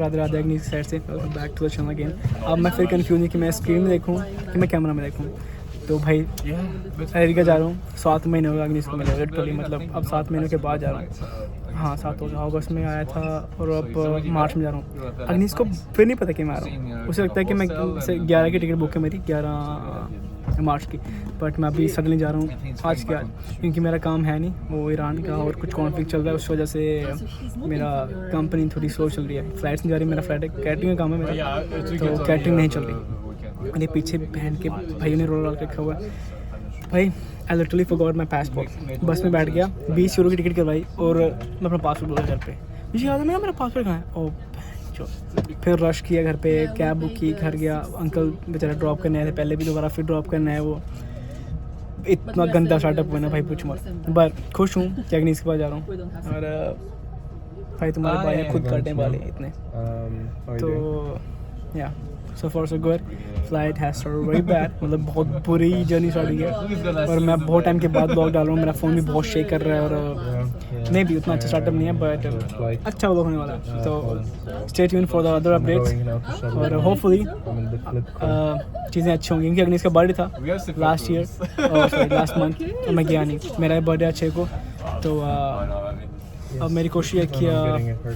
राधे राधे अग्नि साइड से back to the channel again. अब मैं फिर कंफ्यूज हूँ कि मैं स्क्रीन में देखूँ कि मैं कैमरा में देखूँ। तो भाई अमेरिका जा रहा हूँ, 7 महीने हो गए अग्निश को मिले लिटरली, मतलब अब 7 महीनों के बाद जा रहा हूँ। हाँ 7 हो गया, अगस्त में आया था और अब मार्च में जा रहा हूँ। अग्निश को फिर नहीं पता कि मैं आ रहा हूँ, उसे लगता है कि मैं 11 की टिकट बुक है मेरी, 11 मार्च की, बट मैं अभी सडनली जा रहा हूँ आज के आज, क्योंकि मेरा काम है नहीं वो ईरान का और कुछ कॉन्फ्लिक्ट चल रहा है, उस वजह से मेरा कंपनी थोड़ी स्लो चल रही है, फ्लाइट्स नहीं जा रही। मेरा फ्लाइट कैटरिंग का काम है मेरा, तो कैटरिंग नहीं चल रही। मेरे पीछे बहन के भाई ने रोल रखा हुआ है भाई। I literally forgot my passport. बस में बैठ गया, 20 यूरो की टिकट करवाई और मैं अपना पासपोर्ट बोला घर पे, मुझे याद है मेरा पासपोर्ट कहाँ है। ओ फिर रश किया घर पे, कैब बुक की, घर गया, अंकल बेचारा ड्रॉप करने आए थे पहले भी, दोबारा फिर ड्रॉप करना है। वो इतना गंदा स्टार्टअप हुआ ना भाई, पूछ मत। बट खुश हूँ कि अग्निश के पास जा रहा हूँ। और भाई तुम्हारे भाई ने खुद काटने वाले इतने, तो या so for so good. Flight has started very bad, मतलब बहुत बुरी जर्नी स्टार्ट हुई है और मैं बहुत टाइम के बाद ब्लॉग डाल रहा हूँ। मेरा फ़ोन भी बहुत शेक कर रहा है और मैं भी उतना अच्छा स्टार्टअप नहीं है, बट अच्छा व्लॉग होने वाला है। तो stay tune for the other updates और होपफुली चीज़ें अच्छी होंगी, क्योंकि अग्निश का बर्थडे था लास्ट ईयर और लास्ट मंथ, तो मैं गया नहीं। मेरा बर्थडे अच्छे को, तो अब मेरी कोशिश है कि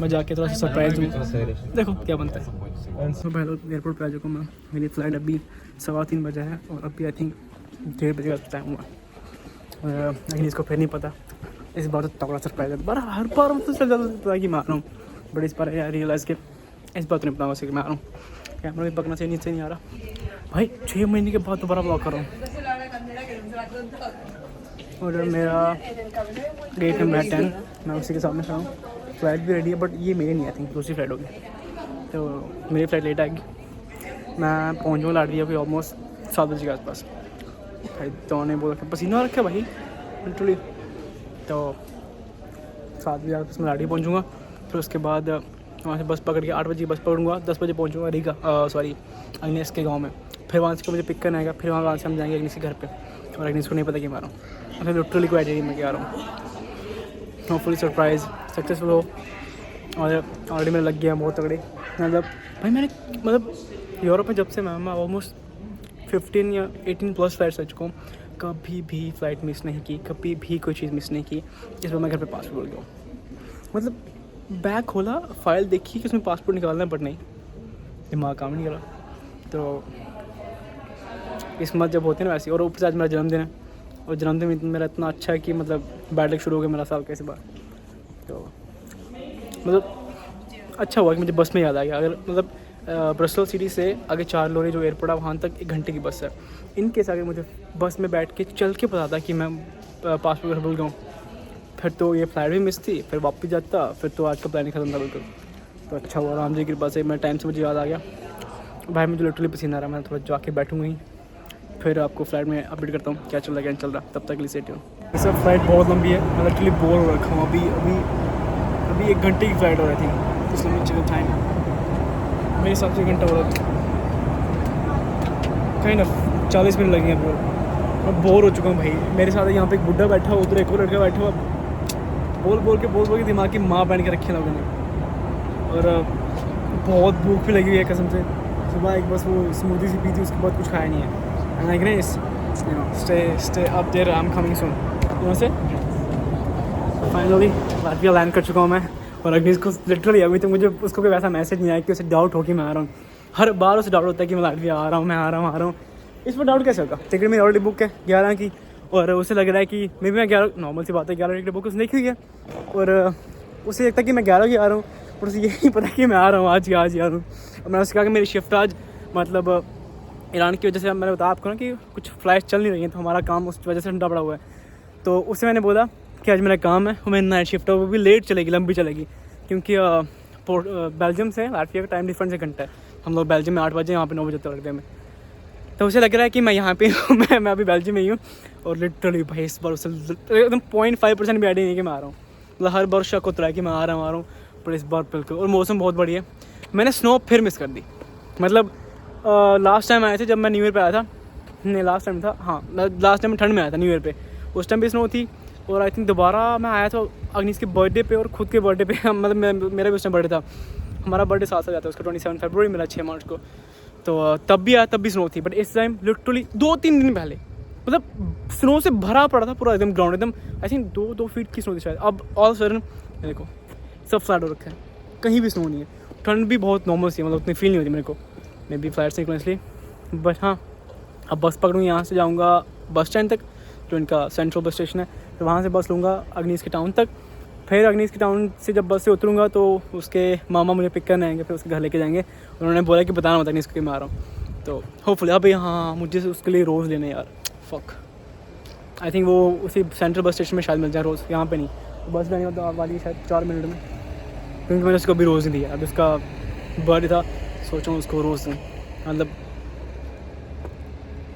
मैं जाके थोड़ा सा सरप्राइज़ दूँ, देखो क्या बनता है। तो पहले एयरपोर्ट पे आ चुका मैं, मेरी फ़्लाइट अभी 3:15 बजे है और अभी आई थिंक 1:30 बजे का टाइम हुआ। और लेकिन इसको फिर नहीं पता, इस बार तो तगड़ा सरप्राइज है। बार हर बार मुझसे चल जाता है कि मैं आ रहा हूँ, बट इस बार यार रियलाइज़ के इस बार तो नहीं पता वैसे कि मैं आ रहा हूँ। कैमरा भी पकड़ना चाहिए, नीचे नहीं आ रहा भाई। 6 महीने के बाद दोबारा ब्लॉग कर रहा हूँ और मेरा गेट नंबर 10, मैं उसी के सामने खड़ा हूँ। फ्लाइट भी रेडी है, बट ये मेरी नहीं, आई थिंक दूसरी फ्लाइट होगी, तो मेरी फ़्लाइट लेट आएगी। मैं पहुँचूँगा लाडविया भी ऑलमोस्ट 7 बजे के आसपास। भाई तो ने बोला कि पसीना रखा भाई लिटरली, तो 7 बजे आसपास मैं लाडविया पहुँचूँगा। फिर उसके बाद वहाँ से बस पकड़ के 8 बजे की बस पकड़ूँगा, 10 बजे पहुँचूँगा रीगा सॉरी अग्निश के गाँव में। फिर वहाँ से मुझे पिक करना आएगा, फिर वहाँ से हम जाएंगे अग्निश के घर पे, और अग्निश को नहीं पता कि मैं आ रहा हूँ। फिर लिटरली कोई आइडिया नहीं मैं क्या आ रहा हूँ। होपफुली सरप्राइज़ सक्सेसफुल हो, और ऑलरेडी मेरा लग गया बहुत तगड़े। मतलब भाई मैंने मतलब यूरोप में जब से मैं ऑलमोस्ट 15 या 18 प्लस फ्लाइट्स रह चुका हूँ, कभी भी फ़्लाइट मिस नहीं की, कभी भी कोई चीज़ मिस नहीं की। इस बार मैं घर पे पासपोर्ट भूल गया, मतलब बैग खोला, फाइल देखी कि उसमें पासपोर्ट निकालना है, बट नहीं, दिमाग काम नहीं करा। तो किस्मत जब होती है ना वैसे। और ऊपर से आज मेरा जन्मदिन है, और जन्मदिन मेरा इतना अच्छा है कि मतलब बैड लक शुरू हो गया मेरा साल कैसे बार। तो मतलब अच्छा हुआ कि मुझे बस में याद आ गया। अगर मतलब ब्रसल सिटी से आगे 4 लोरी जो एयरपोर्ट है वहाँ तक 1 घंटे की बस है। इन केस अगर मुझे बस में बैठ के चल के पता था कि मैं पासपोर्ट भूल गया, फिर तो ये फ्लाइट भी मिस थी, फिर वापस जाता, फिर तो आज का प्लानिंग खत्म था बिल्कुल। तो अच्छा हुआ राम जी की कृपा से, मैं टाइम से मुझे याद आ गया। भाई मुझे लिटरली पसीना आ रहा है, मैं थोड़ा जाके बैठूँगा ही, फिर आपको फ्लाइट में अपडेट करता हूँ क्या चल रहा है क्या नहीं चल रहा। तब तक के लिए सेट हूँ। इस सब फ्लाइट बहुत लंबी है, मैं लिटरली बोर हो रखा हूँ। अभी 1 घंटे की फ़्लाइट हो रही थी, इसलिए मुझे टाइम मेरे हिसाब से 1 घंटा हो रहा था, काइंड ऑफ 40 मिनट लगेंगे। मैं बोर हो चुका हूँ भाई। मेरे साथ यहाँ पे एक बुढ़ा बैठा हुआ, उधर एक और लड़का बैठा हुआ, बोल के दिमाग की माँ बन के रखे लोगों ने। और बहुत भूख भी लगी हुई है कसम से। सुबह एक बस वो स्मूदी सी पी थी, उसके बाद कुछ खाया नहीं है। And like nice stay up there, I am coming soon. यहाँ से फाइनली लाटविया लैंड कर चुका हूँ मैं। और अग्निश को लिटरली अभी तक मुझे उसको कोई वैसा मैसेज नहीं आया कि उसे डाउट हो कि मैं आ रहा हूँ। हर बार उसे डाउट होता है कि मैं लाटविया आ रहा हूँ, मैं आ रहा हूँ। इस पर डाउट कैसे होगा? टिकट मेरी ऑलरेडी बुक है 11 की, और उसे लग रहा है कि मे भी मैं 11, नॉर्मल सी बात है 11 टिकट बुक उसने देखी हुई है, और उसे लगता है कि मैं 11 की आ रहा हूँ, और उसे यही पता कि मैं आ रहा हूँ आज ही आ रहा हूँ। और मैंने उससे कहा कि मेरी शिफ्ट आज मतलब ईरान की वजह से, मैंने बताया आपको ना कि कुछ फ़्लाइट चल नहीं रही हैं, तो हमारा काम उस वजह से ठंडा पड़ा हुआ है। तो उससे मैंने बोला कि आज मेरा काम है, वो मेरी नाइट शिफ्ट है, वो भी लेट चलेगी, लंबी चलेगी, क्योंकि बेल्जियम से लाटविया का टाइम डिफरेंस 1 घंटा है। हम लोग बेल्जियम में 8 बजे, यहाँ पे 9 बजे लाटविया में। तो उसे लग रहा है कि मैं यहाँ पे हूँ, मैं अभी बेल्जियम में ही हूँ। और लिटरली भाई इस बार उसे एकदम 0.5% भी आइडिया नहीं कि मैं आ रहा हूँ। मतलब हर बार शक होता है कि मैं आ रहा हूँ, पर इस बार बिल्कुल। और मौसम बहुत बढ़िया है। मैंने स्नो फिर मिस कर दी। मतलब लास्ट टाइम आए थे जब मैं न्यू ईयर पे आया था, नहीं लास्ट टाइम था, हाँ लास्ट टाइम ठंड में आया था न्यू ईयर पे, उस टाइम भी स्नो थी। और आई थिंक दोबारा मैं आया था अग्निश के बर्थडे पे और ख़ुद के बर्थडे पे, मतलब मेरा भी उस टाइम बर्थडे था। हमारा बर्थडे साथ साथ जाता है, उसका 27 फरवरी मेरा 6 मार्च को, तो तब भी आया, तब भी स्नो थी। बट इस टाइम लिटरली 2-3 दिन पहले मतलब स्नो से भरा पड़ा था पूरा एकदम ग्राउंड, एकदम आई थिंक 2 फीट की स्नो थी शायद। अब ऑल सडन देखो सब फ्लैट हो रखा है, कहीं भी स्नो नहीं है। ठंड भी बहुत नॉर्मल सी, मतलब उतनी फील नहीं होती मेरे को, मे बी फ्लाइट से इसलिए। बट हाँ, अब बस पकड़ूँ, यहाँ से जाऊँगा बस स्टैंड तक, जो इनका सेंट्रल बस स्टेशन है, तो वहाँ से बस लूँगा अग्नीश के टाउन तक। फिर अग्नीश के टाउन से जब बस से उतरूँगा तो उसके मामा मुझे पिक करने आएंगे, फिर उसके घर लेके जाएंगे। उन्होंने बोला कि बताना मत अग्नीश को कि मैं आ रहा हूँ, तो होपफुली। अभी हाँ, मुझे उसके लिए रोज़ लेने यार, फक। आई थिंक वो उसी सेंट्रल बस स्टेशन में शायद मिल जाए रोज़, यहाँ पे नहीं। तो बस भी आने वाली है शायद 4 मिनट में, क्योंकि मैंने उसको अभी रोज़ नहीं दिया। अभी उसका बर्थडे था, सोचा हूँ उसको रोज़ दूँ। मतलब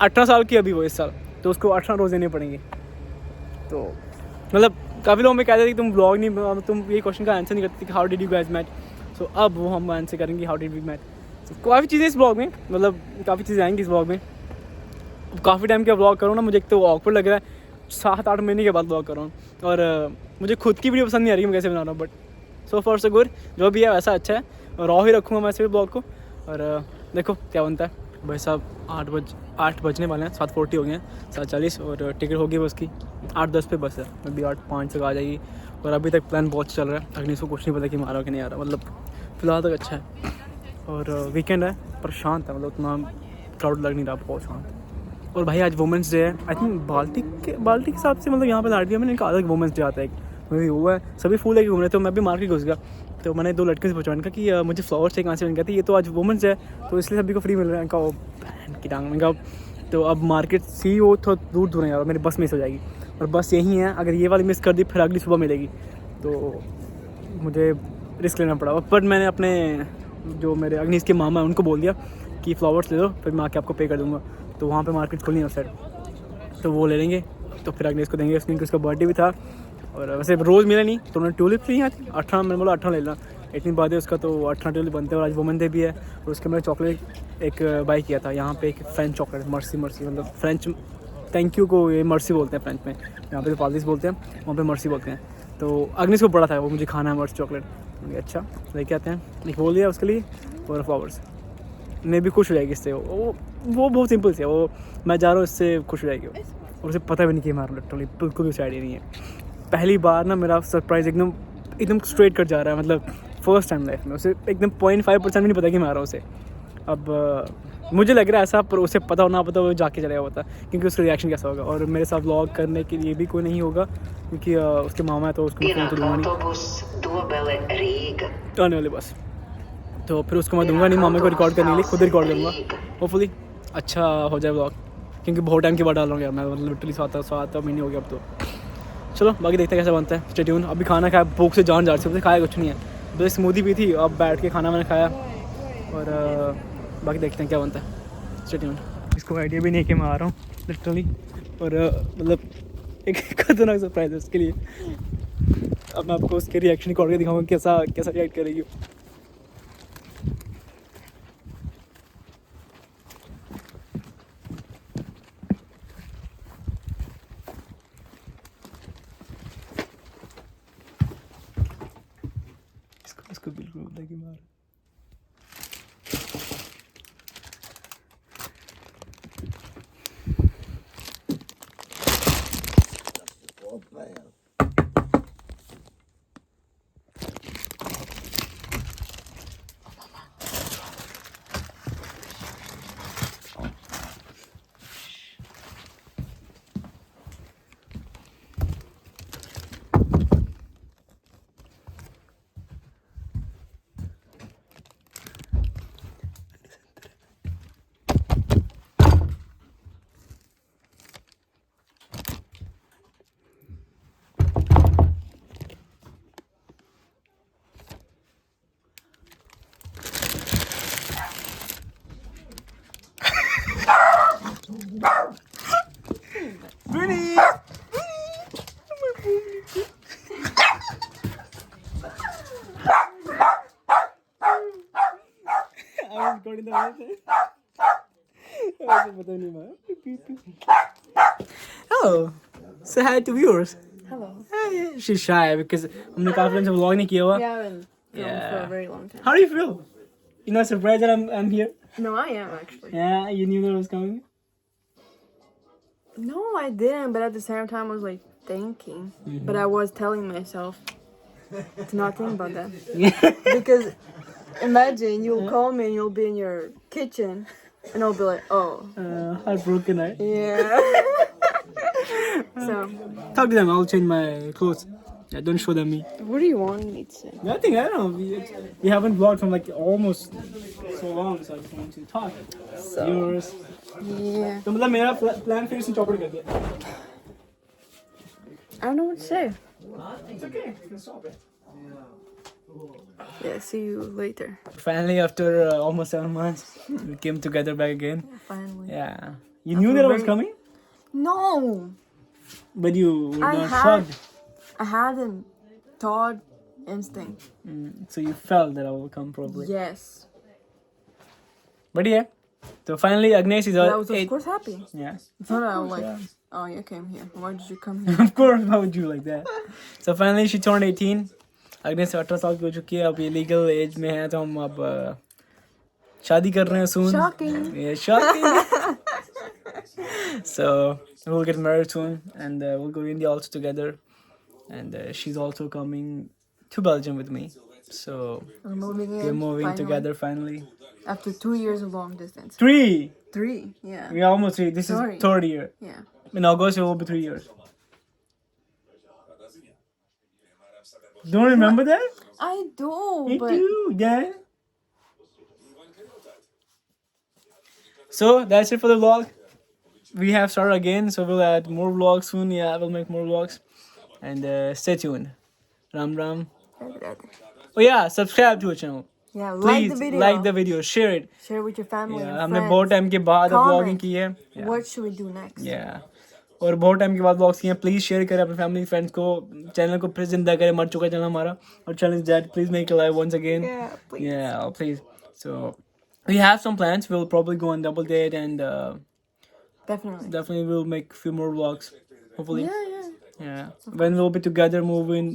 18 साल की अभी वो इस साल, तो उसको 18 रोज़ देने पड़ेंगे। तो मतलब काफ़ी लोग में कहते थे कि तुम ब्लॉग नहीं, तुम ये क्वेश्चन का आंसर नहीं करते कि how did you guys met. So अब वो हम आंसर करेंगे हाउ डिड वी मेट। काफ़ी चीज़ें इस ब्लॉग में, मतलब काफ़ी चीज़ें आएंगी इस ब्लॉग में। काफ़ी टाइम का ब्लॉग करूँ ना, मुझे एक तो ऑकवर्ड लग रहा है, 7-8 महीने के बाद ब्लॉग कर रहा हूँ, और मुझे खुद की वीडियो पसंद नहीं आ रही है मैं कैसे बना रहा हूँ। But so for so good, जो भी है वैसा अच्छा है, रॉ ही रखूँगा मैं ऐसे भी ब्लॉग को। और देखो क्या बनता है। भाई साहब 8 बजने वाले हैं, 7:40 हो गए हैं, 7:40, और टिकट होगी बस की 8:10 पे बस है, मैं भी 8:05 तक आ जाएगी। और अभी तक प्लान बहुत चल रहा है, अग्निश को कुछ नहीं पता कि मारा कि नहीं आ रहा, मतलब फ़िलहाल तक अच्छा है। और वीकेंड है पर शांत है, मतलब उतना क्राउड लग नहीं रहा, बहुत शांत। और भाई आज वुमेंस डे है, आई थिंक बाल्टी के हिसाब से, मतलब यहाँ पे लाडविया में एक अलग वुमेंस डे आता है, एक हुआ है, सभी फूल लेके घूम रहे थे। तो मैं भी मार्केट घुस गया, तो मैंने 2 लड़कियों से पूछा उनका कि मुझे फ्लावर्स चाहिए कहाँ से। उनका था ये तो आज वुमेंस है तो इसलिए सभी को फ्री मिल रहा है। उनका बहन की टांग में। तो अब मार्केट सी वो थोड़ा दूर है यार, मेरी बस मिस हो जाएगी, और बस यहीं है, अगर ये वाली मिस कर दी फिर अगली सुबह मिलेगी, तो मुझे रिस्क लेना पड़ा। पर मैंने अपने जो मेरे अग्निश के मामा है उनको बोल दिया कि फ्लावर्स ले लो, फिर मैं आके आपको पे कर दूँगा। तो वहाँ पे मार्केट खुलनी है उस साइड, तो वो ले लेंगे, तो फिर अग्निश को देंगे। उसका बर्थडे भी था, और वैसे रोज़ मिला नहीं, तो उन्होंने ट्यूलिप ली थी 18, मैंने बोला 18 ले लेना, इतनी बात है उसका, तो 18 ट्यूलिप बनते हैं। और आज वुमेन डे भी है, और उसके मैंने चॉकलेट एक बाई किया था यहाँ पे, एक फ्रेंच चॉकलेट, मर्सी मतलब फ्रेंच थैंक यू को ये मर्सी बोलते हैं फ्रेंच में, यहाँ पे तो पालिस बोलते हैं, वहाँ पे मर्सी बोलते हैं। तो अग्निश को बड़ा था, वो मुझे खाना है मर्सी चॉकलेट, अच्छा लेके आते हैं, एक बोल दिया उसके लिए। और फ्लावर्स मैं भी खुश हो जाएगी इससे, वो बहुत सिंपल से, वो मैं जा रहा हूँ इससे खुश हो जाएगी, और उसे पता भी नहीं कि मारो लिटरली बिल्कुल भी आइडिया नहीं है। पहली बार ना मेरा सरप्राइज़ एकदम स्ट्रेट कट जा रहा है, मतलब फर्स्ट टाइम लाइफ में। उसे एकदम 0.5% भी नहीं पता कि मैं आ रहा हूँ उसे। अब मुझे लग रहा है ऐसा, पर उसे पता हो ना पता वो जाके चलेगा होता, क्योंकि उसका रिएक्शन कैसा होगा। और मेरे साथ व्लॉग करने के लिए भी कोई नहीं होगा, क्योंकि उसके मामा है, तो उसको मैं तो दूँगा नहीं आने वाले बस, तो फिर उसको मैं दूंगा नहीं मामा को रिकॉर्ड करने के लिए, खुद रिकॉर्ड करूँगा। होपफुली अच्छा हो जाए व्लॉग, क्योंकि बहुत टाइम के बाद डाल रहा हूँ यार मैं, मतलब लिटरली 7 महीने हो गया अब तो। चलो बाकी देखते हैं कैसा बनता है, स्टे ट्यून। अभी खाना खाया, भूख से जान जा रही थी, खाया कुछ नहीं है, बस स्मूदी पी थी, अब बैठ के खाना मैंने खाया, और बाकी देखते हैं क्या बनता है, स्टे ट्यून। इसको आइडिया भी नहीं कि मैं आ रहा हूँ लिटरली, और मतलब एक खतरनाक सरप्राइज है उसके लिए। अब मैं आपको उसके रिएक्शन रिकॉर्ड के दिखाऊंगा कैसा रिएक्ट करेगी। इसको बिल्कुल लगी मार। Vinny! I was recording the whole thing. Hello. Say hi to viewers. Hello. Hey, she's shy because हमने काफी टाइम से vlog नहीं किया हुआ, filmed for a very long time. How do you feel? You're not surprised that I'm here? No, I am actually. Yeah, you knew that I was coming? No, I didn't, but at the same time, I was like thinking. But I was telling myself to not think about that. Because imagine you'll call me and you'll be in your kitchen, and I'll be like, oh. Heartbroken, right? Yeah. So, Talk to them, I'll change my clothes. Yeah, don't show them me. what do you want me to say? Nothing, I don't know. We haven't vlogged from like almost so long, so I just want you to talk. So, Yours. yeah. तो मतलब मेरा plan फिर से चौपड़ कर दिया. I don't know what to say. It's okay, you can stop it. Yeah, see you later. Finally, after almost 7 months, we came together back again. Finally. Yeah. You knew that I was coming? No! But you were I not had- shocked. I had a thought instinct. So you felt that I will come probably. Yes. But yeah. So finally, Agnes is But I all was of 8. course happy. Yeah. It's not that I was like, Yeah. oh, you came here. Why did you come here? Of course, how would you like that? So finally, she turned 18. Agnes 18 साल की हो चुकी है. अब ये legal age में है, तो हम अब शादी कर रहे हैं soon. Shocking. Yeah, shocking. So we'll get married soon, and we'll go to India also together. And she's also coming to Belgium with me. So We're moving in. we're moving finally. together finally. After 2 years of long distance. 3. 3, yeah. We are almost 3. This Sorry. is 3rd year. Yeah. In August, it will be 3 years. Don't remember that? I do, Me but too, yeah. So that's it for the vlog. We have started again, so we'll add more vlogs soon. Yeah, we'll make more vlogs. And stay tuned. Ram Ram. Oh yeah, subscribe to our channel. yeah, Please like the video. like the video, share it. Share with your family Yeah, and हमने friends. बहुत time के बाद अब Comment. vlogging की है. Yeah. What should we do next? Yeah. और बहुत time के बाद व्लॉग्स किए हैं. प्लीज़ शेयर करें अपने फैमिली फ्रेंड्स को. चैनल को फिर जिंदा करें. मर चुका चैनल हमारा. और channel is dead. Please make a live once again. Yeah, please. Yeah, please. So we have some plans. We'll probably go on double date, and Definitely. we'll make a few more vlogs. Hopefully. Yeah. Yeah. When we'll be together moving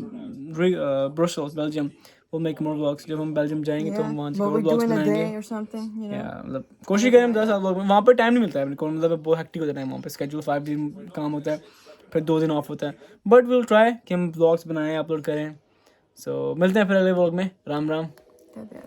Brussels, Belgium, we'll make more vlogs. जब हम Belgium जाएंगे तो हम वहाँ से What we और do vlogs in a बनाएंगे. day or something, you know. Yeah, मतलब कोशिश करें हम 10 साल vlog में. वहाँ पर टाइम नहीं मिलता है अपने को. मतलब बहुत हेक्टिक होता है टाइम वहाँ पे. स्केड्यूल 5 दिन काम होता है, फिर 2 दिन ऑफ होता है. बट विल ट्राई कि हम vlogs बनाएं, अपलोड करें. So मिलते हैं फिर अगले vlog में. राम राम. Yeah.